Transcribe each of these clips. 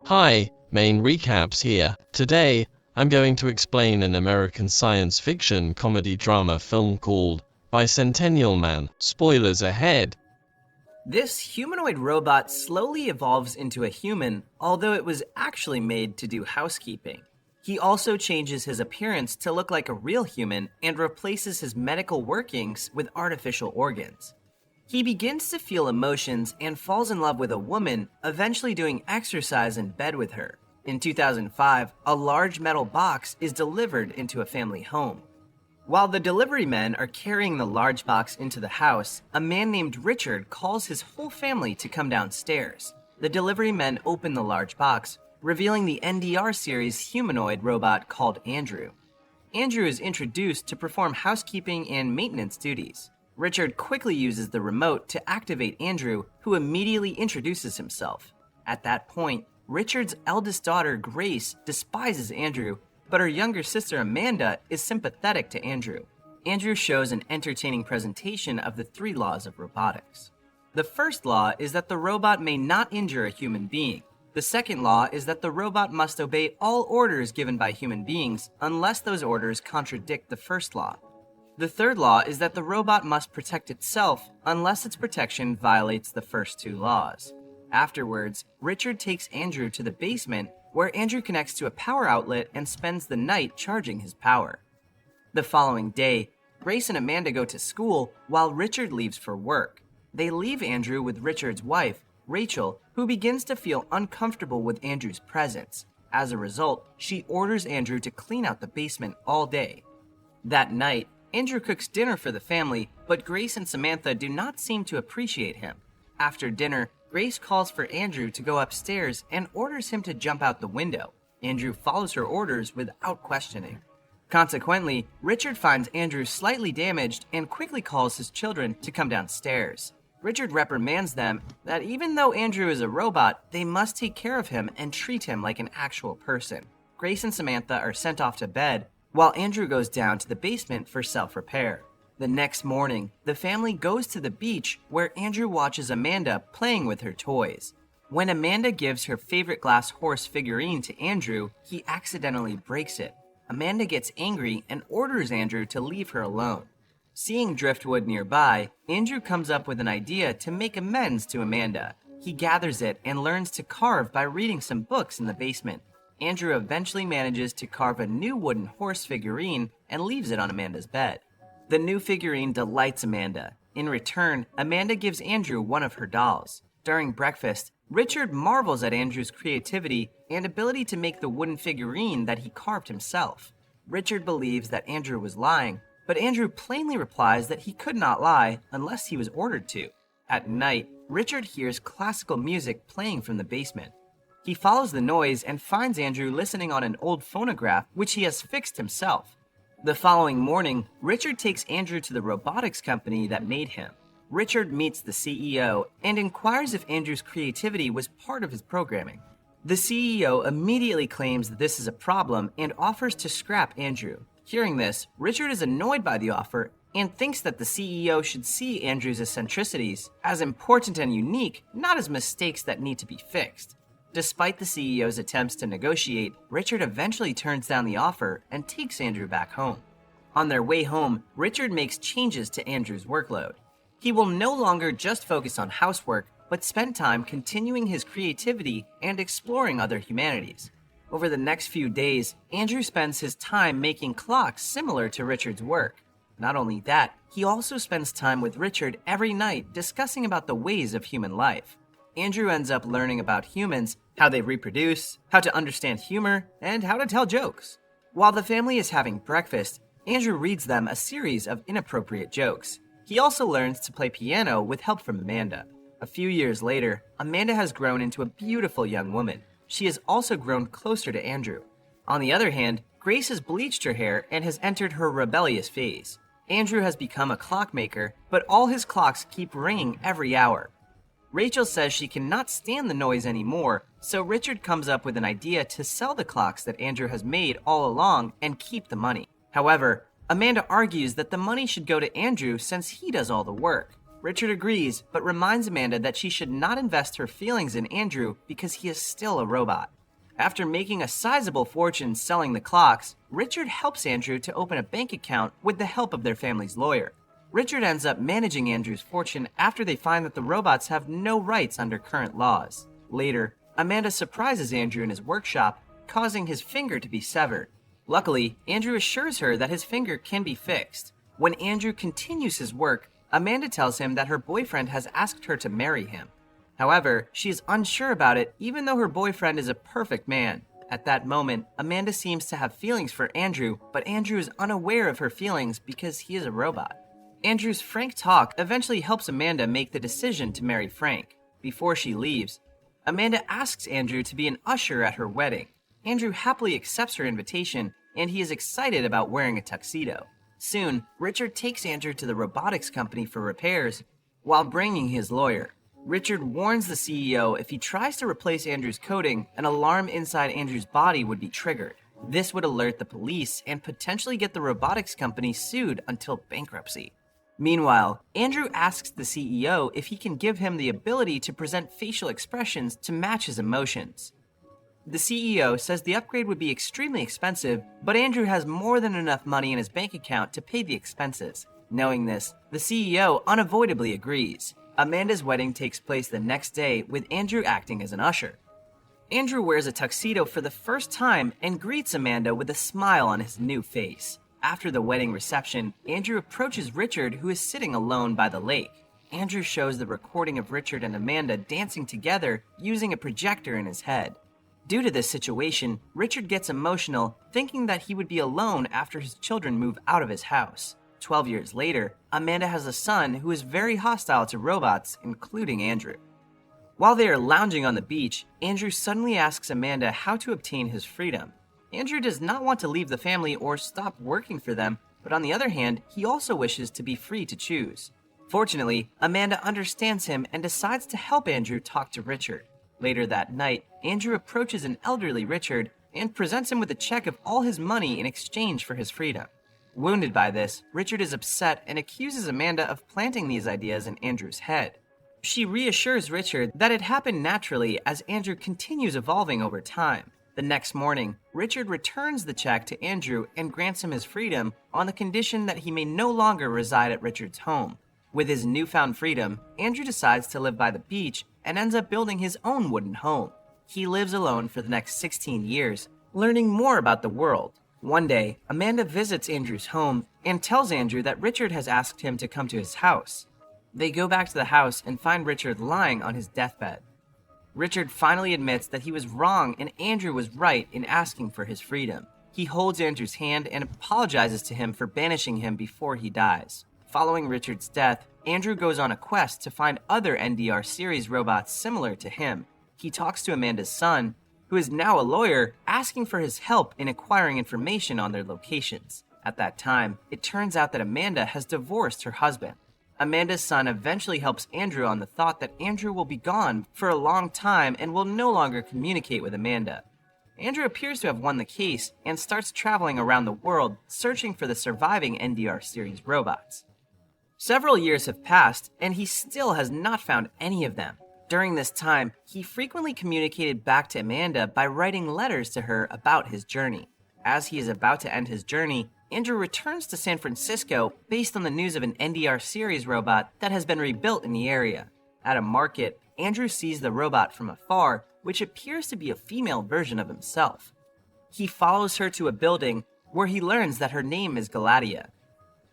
Hi, main recaps here. Today, I'm going to explain an American science fiction comedy drama film called Bicentennial Man. Spoilers ahead. This humanoid robot slowly evolves into a human, although it was actually made to do housekeeping. He also changes his appearance to look like a real human and replaces his medical workings with artificial organs. He begins to feel emotions and falls in love with a woman, eventually doing exercise in bed with her. In 2005, a large metal box is delivered into a family home. While the delivery men are carrying the large box into the house, a man named Richard calls his whole family to come downstairs. The delivery men open the large box, revealing the NDR series humanoid robot called Andrew. Andrew is introduced to perform housekeeping and maintenance duties. Richard quickly uses the remote to activate Andrew, who immediately introduces himself. At that point, Richard's eldest daughter, Grace, despises Andrew, but her younger sister, Amanda, is sympathetic to Andrew. Andrew shows an entertaining presentation of the 3 laws of robotics. The first law is that the robot may not injure a human being. The second law is that the robot must obey all orders given by human beings unless those orders contradict the first law. The third law is that the robot must protect itself unless its protection violates the first 2 laws. Afterwards, Richard takes Andrew to the basement, where Andrew connects to a power outlet and spends the night charging his power. The following day, Grace and Amanda go to school while Richard leaves for work. They leave Andrew with Richard's wife, Rachel, who begins to feel uncomfortable with Andrew's presence. As a result, she orders Andrew to clean out the basement all day. That night, Andrew cooks dinner for the family, but Grace and Samantha do not seem to appreciate him. After dinner, Grace calls for Andrew to go upstairs and orders him to jump out the window. Andrew follows her orders without questioning. Consequently, Richard finds Andrew slightly damaged and quickly calls his children to come downstairs. Richard reprimands them that even though Andrew is a robot, they must take care of him and treat him like an actual person. Grace and Samantha are sent off to bed, while Andrew goes down to the basement for self-repair. The next morning, the family goes to the beach where Andrew watches Amanda playing with her toys. When Amanda gives her favorite glass horse figurine to Andrew, he accidentally breaks it. Amanda gets angry and orders Andrew to leave her alone. Seeing driftwood nearby, Andrew comes up with an idea to make amends to Amanda. He gathers it and learns to carve by reading some books in the basement. Andrew eventually manages to carve a new wooden horse figurine and leaves it on Amanda's bed. The new figurine delights Amanda. In return, Amanda gives Andrew one of her dolls. During breakfast, Richard marvels at Andrew's creativity and ability to make the wooden figurine that he carved himself. Richard believes that Andrew was lying, but Andrew plainly replies that he could not lie unless he was ordered to. At night, Richard hears classical music playing from the basement. He follows the noise and finds Andrew listening on an old phonograph, which he has fixed himself. The following morning, Richard takes Andrew to the robotics company that made him. Richard meets the CEO and inquires if Andrew's creativity was part of his programming. The CEO immediately claims that this is a problem and offers to scrap Andrew. Hearing this, Richard is annoyed by the offer and thinks that the CEO should see Andrew's eccentricities as important and unique, not as mistakes that need to be fixed. Despite the CEO's attempts to negotiate, Richard eventually turns down the offer and takes Andrew back home. On their way home, Richard makes changes to Andrew's workload. He will no longer just focus on housework, but spend time continuing his creativity and exploring other humanities. Over the next few days, Andrew spends his time making clocks similar to Richard's work. Not only that, he also spends time with Richard every night discussing about the ways of human life. Andrew ends up learning about humans, how they reproduce, how to understand humor, and how to tell jokes. While the family is having breakfast, Andrew reads them a series of inappropriate jokes. He also learns to play piano with help from Amanda. A few years later, Amanda has grown into a beautiful young woman. She has also grown closer to Andrew. On the other hand, Grace has bleached her hair and has entered her rebellious phase. Andrew has become a clockmaker, but all his clocks keep ringing every hour. Rachel says she cannot stand the noise anymore, so Richard comes up with an idea to sell the clocks that Andrew has made all along and keep the money. However, Amanda argues that the money should go to Andrew since he does all the work. Richard agrees, but reminds Amanda that she should not invest her feelings in Andrew because he is still a robot. After making a sizable fortune selling the clocks, Richard helps Andrew to open a bank account with the help of their family's lawyer. Richard ends up managing Andrew's fortune after they find that the robots have no rights under current laws. Later, Amanda surprises Andrew in his workshop, causing his finger to be severed. Luckily, Andrew assures her that his finger can be fixed. When Andrew continues his work, Amanda tells him that her boyfriend has asked her to marry him. However, she is unsure about it even though her boyfriend is a perfect man. At that moment, Amanda seems to have feelings for Andrew, but Andrew is unaware of her feelings because he is a robot. Andrew's frank talk eventually helps Amanda make the decision to marry Frank. Before she leaves, Amanda asks Andrew to be an usher at her wedding. Andrew happily accepts her invitation, and he is excited about wearing a tuxedo. Soon, Richard takes Andrew to the robotics company for repairs while bringing his lawyer. Richard warns the CEO if he tries to replace Andrew's coding, an alarm inside Andrew's body would be triggered. This would alert the police and potentially get the robotics company sued until bankruptcy. Meanwhile, Andrew asks the CEO if he can give him the ability to present facial expressions to match his emotions. The CEO says the upgrade would be extremely expensive, but Andrew has more than enough money in his bank account to pay the expenses. Knowing this, the CEO unavoidably agrees. Amanda's wedding takes place the next day, with Andrew acting as an usher. Andrew wears a tuxedo for the first time and greets Amanda with a smile on his new face. After the wedding reception, Andrew approaches Richard, who is sitting alone by the lake. Andrew shows the recording of Richard and Amanda dancing together using a projector in his head. Due to this situation, Richard gets emotional, thinking that he would be alone after his children move out of his house. 12 years later, Amanda has a son who is very hostile to robots, including Andrew. While they are lounging on the beach, Andrew suddenly asks Amanda how to obtain his freedom. Andrew does not want to leave the family or stop working for them, but on the other hand, he also wishes to be free to choose. Fortunately, Amanda understands him and decides to help Andrew talk to Richard. Later that night, Andrew approaches an elderly Richard and presents him with a check of all his money in exchange for his freedom. Wounded by this, Richard is upset and accuses Amanda of planting these ideas in Andrew's head. She reassures Richard that it happened naturally as Andrew continues evolving over time. The next morning, Richard returns the check to Andrew and grants him his freedom on the condition that he may no longer reside at Richard's home. With his newfound freedom, Andrew decides to live by the beach and ends up building his own wooden home. He lives alone for the next 16 years, learning more about the world. One day, Amanda visits Andrew's home and tells Andrew that Richard has asked him to come to his house. They go back to the house and find Richard lying on his deathbed. Richard finally admits that he was wrong and Andrew was right in asking for his freedom. He holds Andrew's hand and apologizes to him for banishing him before he dies. Following Richard's death, Andrew goes on a quest to find other NDR series robots similar to him. He talks to Amanda's son, who is now a lawyer, asking for his help in acquiring information on their locations. At that time, it turns out that Amanda has divorced her husband. Amanda's son eventually helps Andrew on the thought that Andrew will be gone for a long time and will no longer communicate with Amanda. Andrew appears to have won the case and starts traveling around the world searching for the surviving NDR series robots. Several years have passed and he still has not found any of them. During this time, he frequently communicated back to Amanda by writing letters to her about his journey. As he is about to end his journey, Andrew returns to San Francisco based on the news of an NDR series robot that has been rebuilt in the area. At a market, Andrew sees the robot from afar, which appears to be a female version of himself. He follows her to a building where he learns that her name is Galadia.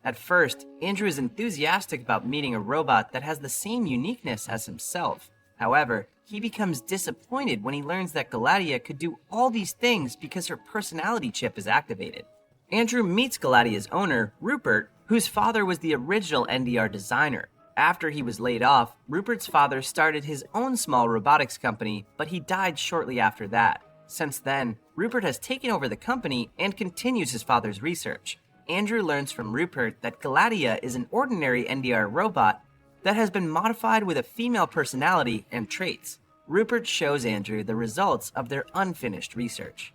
At first, Andrew is enthusiastic about meeting a robot that has the same uniqueness as himself. However, he becomes disappointed when he learns that Galadia could do all these things because her personality chip is activated. Andrew meets Galadia's owner, Rupert, whose father was the original NDR designer. After he was laid off, Rupert's father started his own small robotics company, but he died shortly after that. Since then, Rupert has taken over the company and continues his father's research. Andrew learns from Rupert that Galadia is an ordinary NDR robot that has been modified with a female personality and traits. Rupert shows Andrew the results of their unfinished research.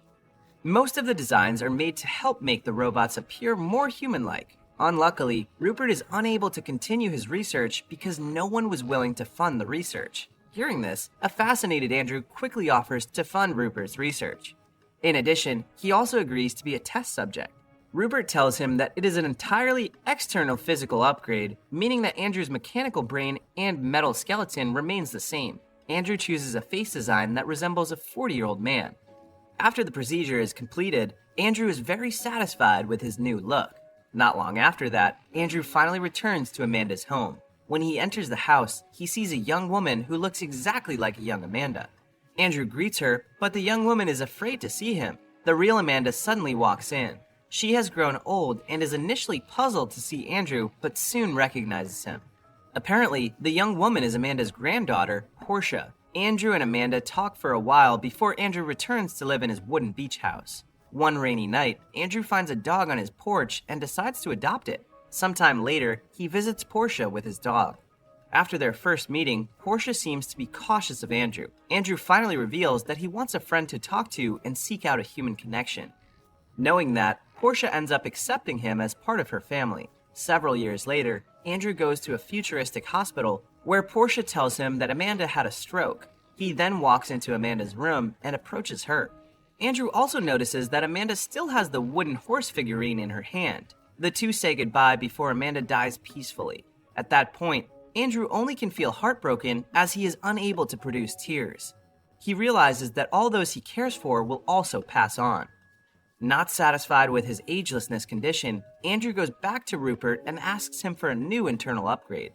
Most of the designs are made to help make the robots appear more human-like. Unluckily, Rupert is unable to continue his research because no one was willing to fund the research. Hearing this, a fascinated Andrew quickly offers to fund Rupert's research. In addition, he also agrees to be a test subject. Rupert tells him that it is an entirely external physical upgrade, meaning that Andrew's mechanical brain and metal skeleton remains the same. Andrew chooses a face design that resembles a 40-year-old man. After the procedure is completed, Andrew is very satisfied with his new look. Not long after that, Andrew finally returns to Amanda's home. When he enters the house, he sees a young woman who looks exactly like a young Amanda. Andrew greets her, but the young woman is afraid to see him. The real Amanda suddenly walks in. She has grown old and is initially puzzled to see Andrew, but soon recognizes him. Apparently, the young woman is Amanda's granddaughter, Portia. Andrew and Amanda talk for a while before Andrew returns to live in his wooden beach house. One rainy night, Andrew finds a dog on his porch and decides to adopt it. Sometime later, he visits Portia with his dog. After their first meeting, Portia seems to be cautious of Andrew. Andrew finally reveals that he wants a friend to talk to and seek out a human connection. Knowing that, Portia ends up accepting him as part of her family. Several years later, Andrew goes to a futuristic hospital where Portia tells him that Amanda had a stroke. He then walks into Amanda's room and approaches her. Andrew also notices that Amanda still has the wooden horse figurine in her hand. The two say goodbye before Amanda dies peacefully. At that point, Andrew only can feel heartbroken as he is unable to produce tears. He realizes that all those he cares for will also pass on. Not satisfied with his agelessness condition, Andrew goes back to Rupert and asks him for a new internal upgrade.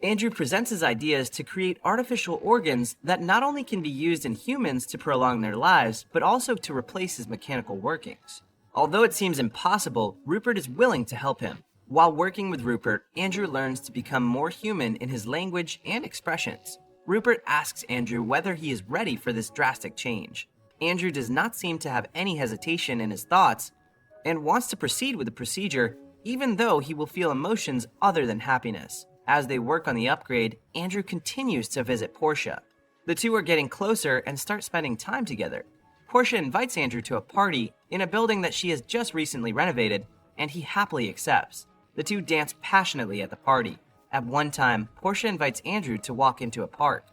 Andrew presents his ideas to create artificial organs that not only can be used in humans to prolong their lives, but also to replace his mechanical workings. Although it seems impossible, Rupert is willing to help him. While working with Rupert, Andrew learns to become more human in his language and expressions. Rupert asks Andrew whether he is ready for this drastic change. Andrew does not seem to have any hesitation in his thoughts and wants to proceed with the procedure, even though he will feel emotions other than happiness. As they work on the upgrade, Andrew continues to visit Portia. The two are getting closer and start spending time together. Portia invites Andrew to a party in a building that she has just recently renovated, and he happily accepts. The two dance passionately at the party. At one time, Portia invites Andrew to walk into a park.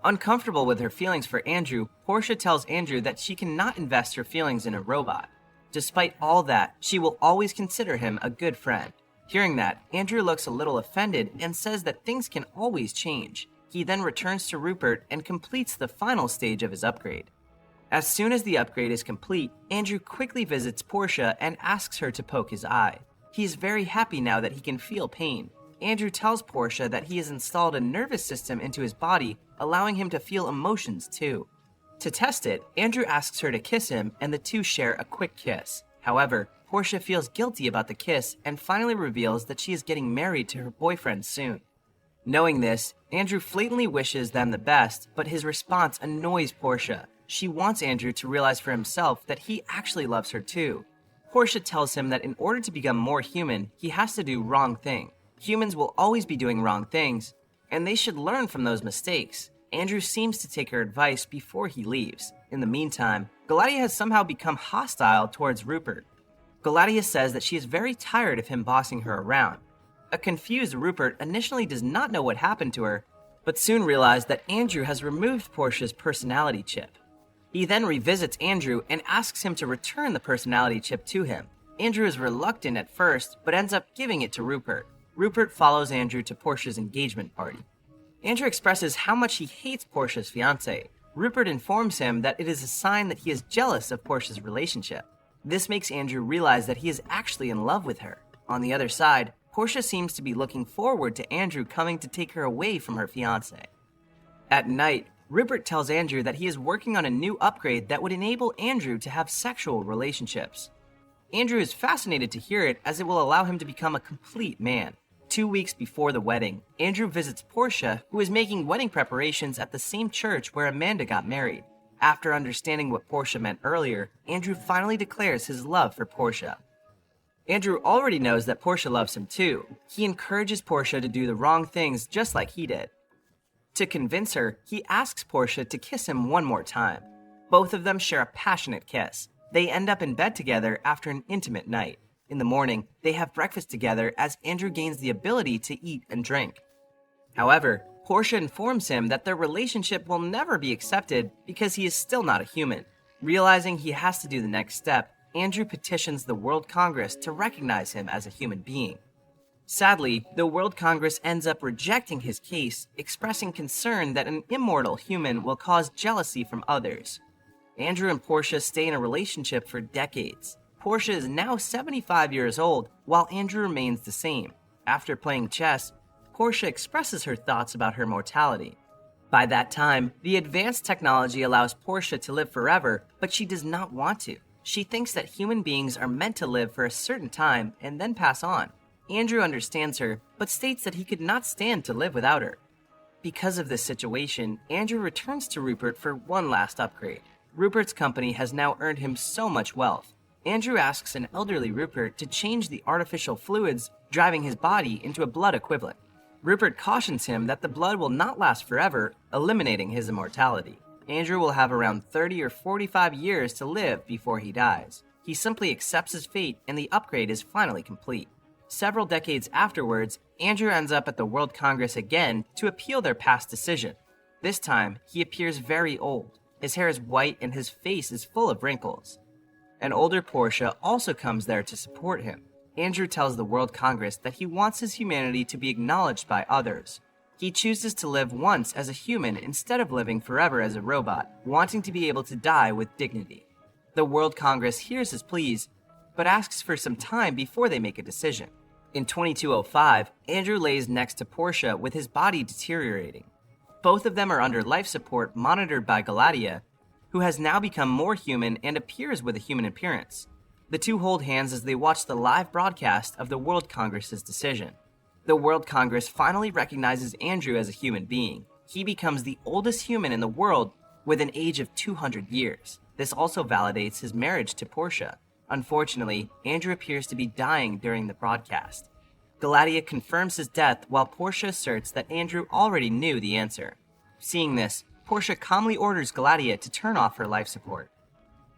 Uncomfortable with her feelings for Andrew, Portia tells Andrew that she cannot invest her feelings in a robot. Despite all that, she will always consider him a good friend. Hearing that, Andrew looks a little offended and says that things can always change. He then returns to Rupert and completes the final stage of his upgrade. As soon as the upgrade is complete, Andrew quickly visits Portia and asks her to poke his eye. He is very happy now that he can feel pain. Andrew tells Portia that he has installed a nervous system into his body, allowing him to feel emotions too. To test it, Andrew asks her to kiss him and the two share a quick kiss. However, Portia feels guilty about the kiss and finally reveals that she is getting married to her boyfriend soon. Knowing this, Andrew flatantly wishes them the best, but his response annoys Portia. She wants Andrew to realize for himself that he actually loves her too. Portia tells him that in order to become more human, he has to do wrong thing. Humans will always be doing wrong things, and they should learn from those mistakes. Andrew seems to take her advice before he leaves. In the meantime, Galatea has somehow become hostile towards Rupert. Galatea says that she is very tired of him bossing her around. A confused Rupert initially does not know what happened to her, but soon realized that Andrew has removed Portia's personality chip. He then revisits Andrew and asks him to return the personality chip to him. Andrew is reluctant at first, but ends up giving it to Rupert. Rupert follows Andrew to Portia's engagement party. Andrew expresses how much he hates Portia's fiancé. Rupert informs him that it is a sign that he is jealous of Portia's relationship. This makes Andrew realize that he is actually in love with her. On the other side, Portia seems to be looking forward to Andrew coming to take her away from her fiancé. At night, Rupert tells Andrew that he is working on a new upgrade that would enable Andrew to have sexual relationships. Andrew is fascinated to hear it as it will allow him to become a complete man. 2 weeks before the wedding, Andrew visits Portia, who is making wedding preparations at the same church where Amanda got married. After understanding what Portia meant earlier, Andrew finally declares his love for Portia. Andrew already knows that Portia loves him too. He encourages Portia to do the wrong things just like he did. To convince her, he asks Portia to kiss him one more time. Both of them share a passionate kiss. They end up in bed together after an intimate night. In the morning, they have breakfast together as Andrew gains the ability to eat and drink. However, Portia informs him that their relationship will never be accepted because he is still not a human. Realizing he has to do the next step, Andrew petitions the World Congress to recognize him as a human being. Sadly, the World Congress ends up rejecting his case, expressing concern that an immortal human will cause jealousy from others. Andrew and Portia stay in a relationship for decades. Portia is now 75 years old, while Andrew remains the same. After playing chess, Portia expresses her thoughts about her mortality. By that time, the advanced technology allows Portia to live forever, but she does not want to. She thinks that human beings are meant to live for a certain time and then pass on. Andrew understands her, but states that he could not stand to live without her. Because of this situation, Andrew returns to Rupert for one last upgrade. Rupert's company has now earned him so much wealth. Andrew asks an elderly Rupert to change the artificial fluids driving his body into a blood equivalent. Rupert cautions him that the blood will not last forever, eliminating his immortality. Andrew will have around 30 or 45 years to live before he dies. He simply accepts his fate and the upgrade is finally complete. Several decades afterwards, Andrew ends up at the World Congress again to appeal their past decision. This time, he appears very old. His hair is white and his face is full of wrinkles. An older Portia also comes there to support him. Andrew tells the World Congress that he wants his humanity to be acknowledged by others. He chooses to live once as a human instead of living forever as a robot, wanting to be able to die with dignity. The World Congress hears his pleas, but asks for some time before they make a decision. In 2205, Andrew lays next to Portia with his body deteriorating. Both of them are under life support monitored by Galatea, who has now become more human and appears with a human appearance. The two hold hands as they watch the live broadcast of the World Congress's decision. The World Congress finally recognizes Andrew as a human being. He becomes the oldest human in the world with an age of 200 years. This also validates his marriage to Portia. Unfortunately, Andrew appears to be dying during the broadcast. Galatea confirms his death while Portia asserts that Andrew already knew the answer. Seeing this, Portia calmly orders Galatea to turn off her life support.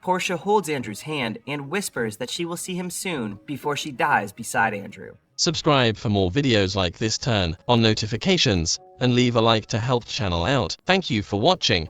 Portia holds Andrew's hand and whispers that she will see him soon before she dies beside Andrew. Subscribe for more videos like this, turn on notifications, and leave a like to help channel out. Thank you for watching.